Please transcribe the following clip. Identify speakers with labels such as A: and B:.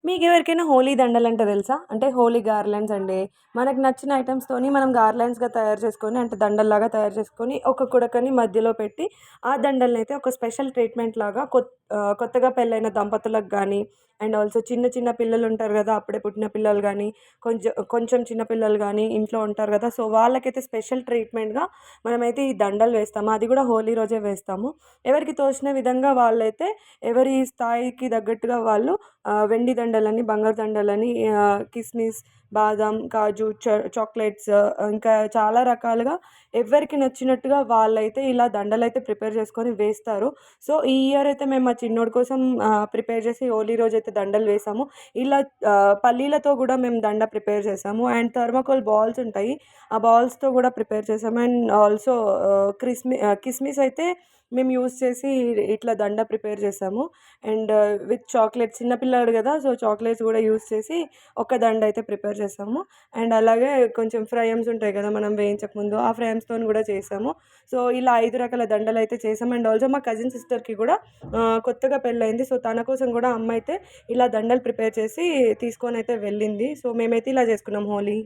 A: మీకెవరికైనా హోలీ దండలంటే తెలుసా? అంటే హోలీ గార్లాండ్స్ అండి. మనకు నచ్చిన ఐటెమ్స్‌తోని మనం గార్లాండ్స్‌గా తయారు చేసుకొని అంటే దండల్లాగా తయారు చేసుకొని ఒక కుడకని మధ్యలో పెట్టి ఆ దండలనైతే ఒక స్పెషల్ ట్రీట్‌మెంట్ లాగా కొత్తగా పెళ్ళైన దంపతులకు గానీ అండ్ ఆల్సో చిన్న చిన్న పిల్లలుంటారు గదా! అప్పుడే పుట్టిన పిల్లలు గానీ, కొంచెం చిన్న పిల్లలు గానీ ఇంట్లో ఉంటారు గదా! సో, వాళ్ళకైతే స్పెషల్ ట్రీట్‌మెంట్‌గా మనమైతే ఈ దండలు వేస్తాము. అది గూడా హోలీ రోజే వేస్తాము. ఎవరికి తోచిన విధంగా వాళ్ళైతే ఎవరి స్థాయికి తగ్గట్టుగా వాళ్ళు వెండి దండలని, బంగారు దండలని, కిస్మిస్, బాదాం, కాజు, చాక్లెట్స్, ఇంకా చాలా రకాలుగా ఎవ్వరికి నచ్చినట్టుగా వాళ్ళైతే ఇలా దండలైతే ప్రిపేర్ చేసుకొని వేస్తారు. సో, ఈ ఇయర్ అయితే మేము మా చిన్నోడి కోసం ప్రిపేర్ చేసి హోలీ రోజైతే దండలు వేసాము. ఇలా పల్లీలతో గూడా మేము దండ ప్రిపేర్ చేసాము. అండ్ థర్మాకోల్ బాల్స్ ఉంటాయి. ఆ బాల్స్‌తో గూడా ప్రిపేర్ చేసాము. అండ్ ఆల్సో కిస్మిస్ అయితే మేము యూజ్ చేసి ఇట్లా దండ ప్రిపేర్ చేసాము. అండ్ విత్ చాక్లెట్స్ చిన్న పిల్లాడు గదా! సో, చాక్లెట్స్ గూడా యూజ్ చేసి ఒక దండయితే ప్రిపేర్ చేసాము. అండ్ అలాగే కొంచెం ఫ్రయమ్స్ ఉంటాయి గదా! మనం వేయించకముందు ఆ ఫ్రయమ్స్‌తోని గూడా చేసాము. సో, ఇలా 5 రకాల దండలైతే చేసాం. అండ్ ఆల్సో మా కజిన్ సిస్టర్‌కి గూడా కొత్తగా పెళ్లయింది. సో, తన కోసం గూడా అమ్మ అయితే ఇలా దండలు ప్రిపేర్ చేసి తీసుకొనైతే వెళ్ళింది. సో, మేమైతే ఇలా చేసుకున్నాం హోలీ.